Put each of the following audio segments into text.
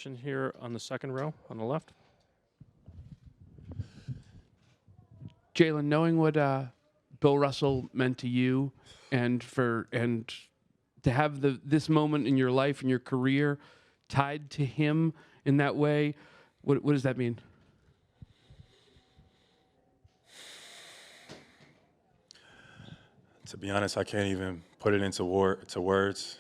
section here on the second row on the left. Jaylen, knowing what Bill Russell meant to you, and to have this moment in your life and your career tied to him in that way, what does that mean? To be honest, I can't even put it into words.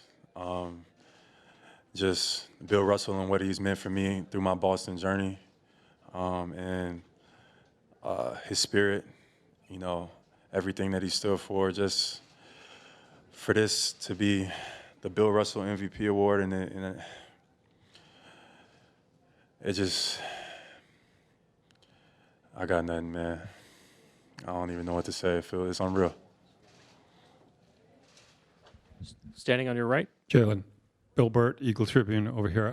Just Bill Russell and what he's meant for me through my Boston journey, and his spirit, everything that he stood for. Just for this to be the Bill Russell MVP award, and it just, I got nothing, man. I don't even know what to say. It's unreal. Standing on your right. Jaylen, Bill Burt, Eagle Tribune over here.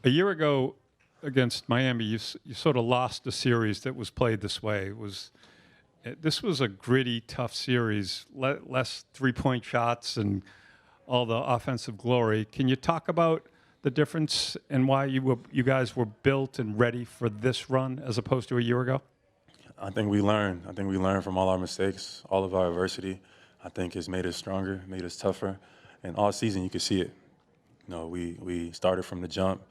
A year ago against Miami, you sort of lost a series that was played this way. This was a gritty, tough series, less three-point shots and all the offensive glory. Can you talk about the difference and why you guys were built and ready for this run as opposed to a year ago? I think we learned. I think we learned from all our mistakes, all of our adversity. I think it's made us stronger, made us tougher. And all season, you could see it. We started from the jump.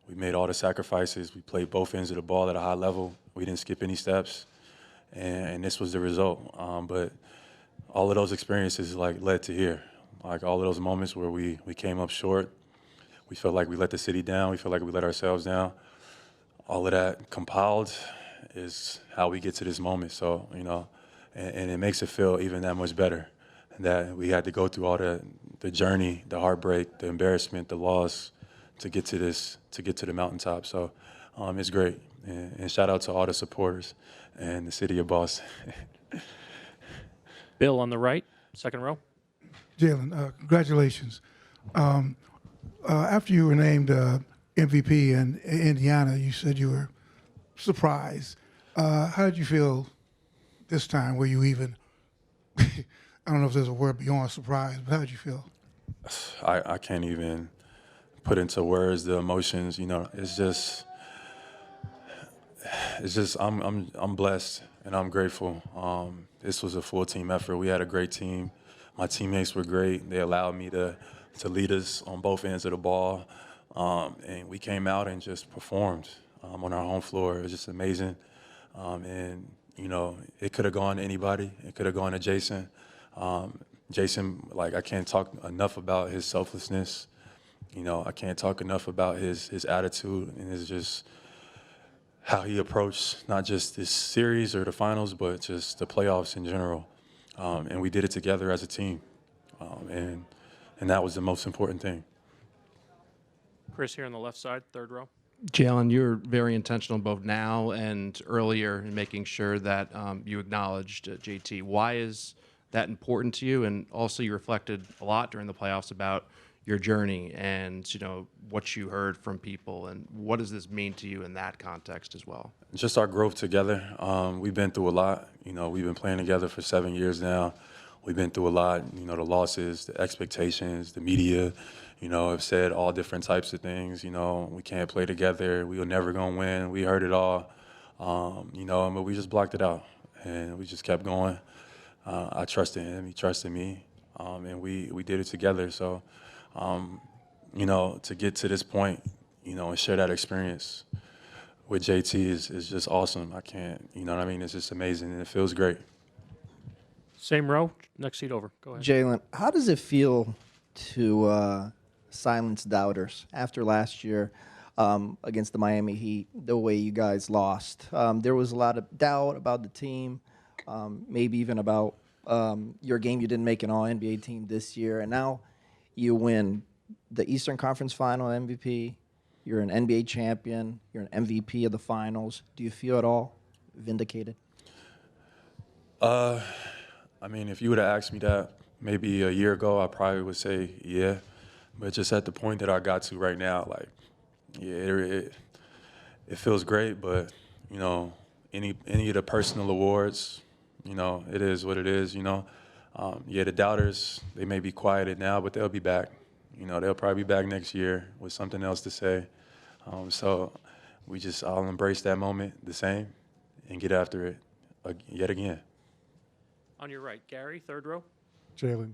We made all the sacrifices. We played both ends of the ball at a high level. We didn't skip any steps. And this was the result. But all of those experiences led to here. Like all of those moments where we came up short. We felt like we let the city down. We felt like we let ourselves down. All of that compiled is how we get to this moment. So, and it makes it feel even that much better that we had to go through all the journey, the heartbreak, the embarrassment, the loss to get to the mountaintop. So it's great. And shout out to all the supporters and the city of Boston. Bill on the right, second row. Jaylen, congratulations. After you were named MVP in Indiana, you said you were surprised. How did you feel this time? Were you even, I don't know if there's a word beyond surprise, but how did you feel? I can't even put into words the emotions. It's just I'm blessed and I'm grateful. This was a full team effort. We had a great team. My teammates were great. They allowed me to lead us on both ends of the ball, and we came out and just performed on our home floor. It was just amazing, and it could have gone to anybody. It could have gone to Jason. Jason, I can't talk enough about his selflessness. I can't talk enough about his attitude and his just how he approached not just this series or the finals, but just the playoffs in general. And we did it together as a team, and that was the most important thing. Chris here on the left side, third row. Jaylen, you're very intentional both now and earlier in making sure that you acknowledged JT. Why is that important to you? And also you reflected a lot during the playoffs about your journey and what you heard from people, and what does this mean to you in that context as well? Just our growth together. We've been through a lot. We've been playing together for 7 years now. We've been through a lot. The losses, the expectations, the media, have said all different types of things. We can't play together. We were never gonna win. We heard it all. But we just blocked it out, and we just kept going. I trusted him. He trusted me, and we did it together. So, to get to this point, and share that experience with JT is just awesome. I can't, it's just amazing, and it feels great. Same row, next seat over. Go ahead. Jaylen, how does it feel to silence doubters after last year against the Miami Heat, the way you guys lost? There was a lot of doubt about the team, maybe even about your game. You didn't make an All-NBA team this year, and now you win the Eastern Conference Final MVP. You're an NBA champion. You're an MVP of the finals. Do you feel at all vindicated? If you would have asked me that maybe a year ago, I probably would say yeah. But just at the point that I got to right now, it feels great. But any of the personal awards, it is what it is. The doubters, they may be quieted now, but they'll be back. They'll probably be back next year with something else to say. So we just all embrace that moment the same and get after it yet again. On your right, Gary, third row. Jaylen,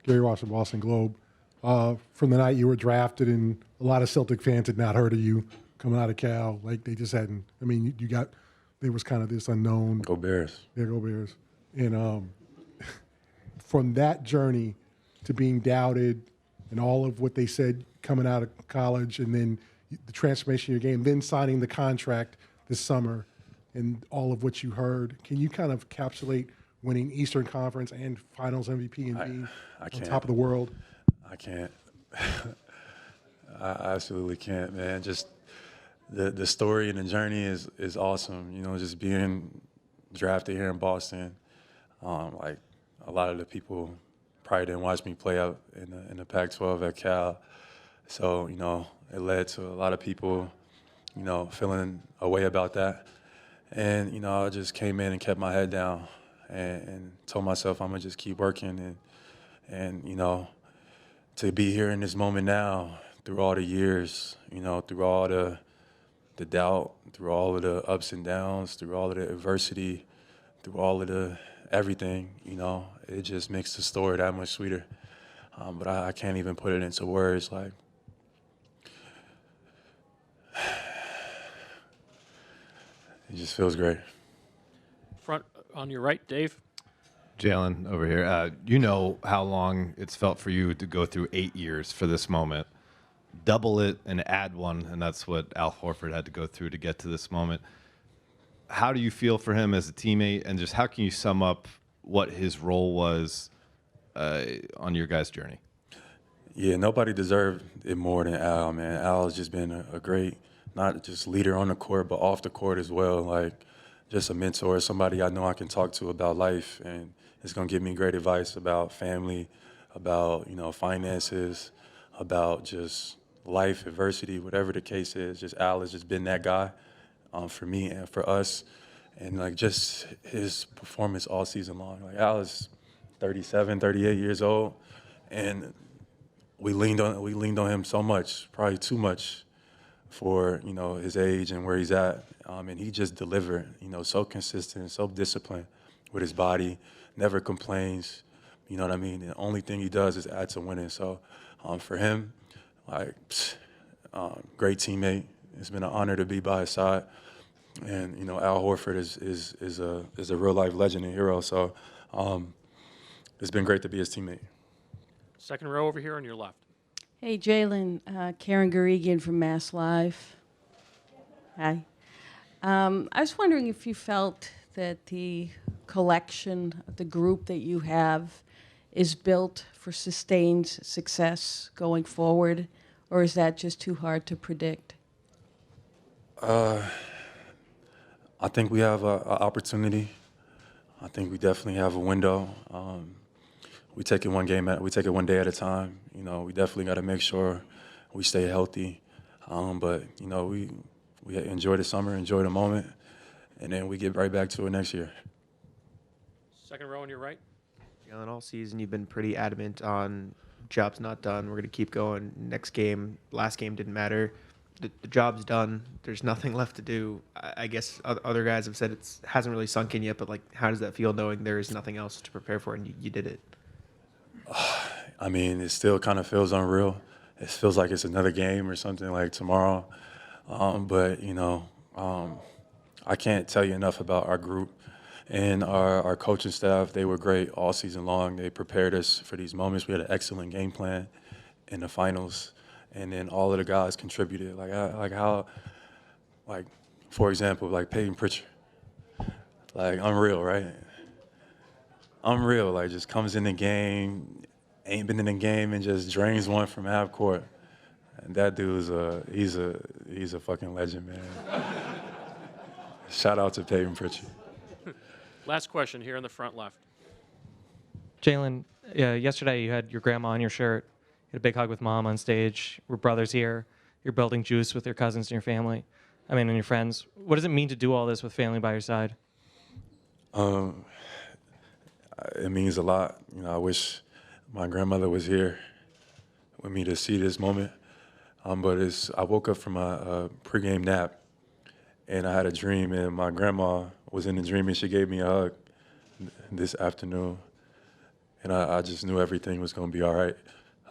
Gary Watson, Boston Globe. From the night you were drafted, and a lot of Celtic fans had not heard of you coming out of Cal. Like they just hadn't. I mean, there was kind of this unknown. Go Bears. Yeah, go Bears. And from that journey to being doubted and all of what they said coming out of college, and then the transformation of your game, then signing the contract this summer, and all of what you heard, can you kind of encapsulate winning Eastern Conference and Finals MVP and being on top of the world? I can't. I absolutely can't, man. Just the story and the journey is awesome. You know, just being drafted here in Boston. Like a lot of the people probably didn't watch me play out in the Pac-12 at Cal, so you know it led to a lot of people, you know, feeling a way about that. And you know, I just came in and kept my head down and told myself I'm gonna just keep working and you know, to be here in this moment now, through all the years, you know, through all the doubt, through all of the ups and downs, through all of the adversity, through all of the everything, you know, it just makes the story that much sweeter. But I can't even put it into words. Like, it just feels great. Front on your right, Dave. Jaylen over here. You know how long it's felt for you to go through 8 years for this moment. Double it and add one, and that's what Al Horford had to go through to get to this moment. How do you feel for him as a teammate, and just how can you sum up what his role was on your guys' journey? Yeah, nobody deserved it more than Al, man. Al has just been a great, not just leader on the court, but off the court as well. Like, just a mentor, somebody I know I can talk to about life, and it's going to give me great advice about family, about, you know, finances, about just life, adversity, whatever the case is. Just Al has just been that guy for me and for us. And, like, just his performance all season long. Like, Al is 37, 38 years old, and we leaned on him so much, probably too much for, you know, his age and where he's at. And he just delivered, you know, so consistent, so disciplined with his body, never complains, you know what I mean? The only thing he does is add to winning. So for him, like, great teammate. It's been an honor to be by his side. And, you know, Al Horford is a real-life legend and hero. So it's been great to be his teammate. Second row over here on your left. Hey, Jaylen, Karen Garegian from Mass Live. Hi. I was wondering if you felt that the collection, the group that you have, is built for sustained success going forward, or is that just too hard to predict? I think we have an opportunity. I think we definitely have a window. We take it one day at a time. You know, we definitely got to make sure we stay healthy. But you know, we enjoy the summer, enjoy the moment, and then we get right back to it next year. Second row on your right. Jaylen, all season you've been pretty adamant on job's not done. We're going to keep going. Next game, last game didn't matter. The job's done. There's nothing left to do. I guess other guys have said it hasn't really sunk in yet, but like, how does that feel knowing there is nothing else to prepare for and you did it? I mean, it still kind of feels unreal. It feels like it's another game or something like tomorrow. But, you know, I can't tell you enough about our group and our coaching staff. They were great all season long. They prepared us for these moments. We had an excellent game plan in the finals. And then all of the guys contributed. Like for example, like Peyton Pritchard. Like, unreal, right? Unreal, like, just comes in the game, ain't been in the game, and just drains one from half court. And that dude's he's a fucking legend, man. Shout out to Peyton Pritchard. Last question here in the front left. Jaylen, yesterday you had your grandma on your shirt. You had a big hug with mom on stage. We're brothers here. You're building juice with your cousins and your family. And your friends. What does it mean to do all this with family by your side? It means a lot. You know, I wish my grandmother was here with me to see this moment. But I woke up from a pregame nap, and I had a dream, and my grandma was in the dream, and she gave me a hug this afternoon. And I just knew everything was going to be all right.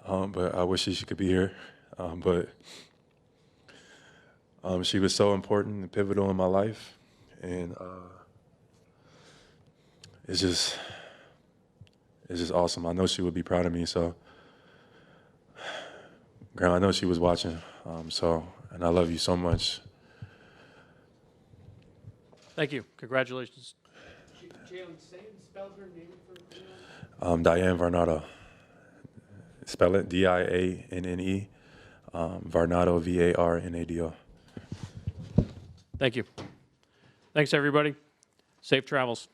But I wish she could be here. But she was so important and pivotal in my life. And it's just awesome. I know she would be proud of me. So, Grandma, I know she was watching. And I love you so much. Thank you. Congratulations. Diane Varnado. Spell it Dianne. Varnado, Varnado. Thank you. Thanks, everybody. Safe travels.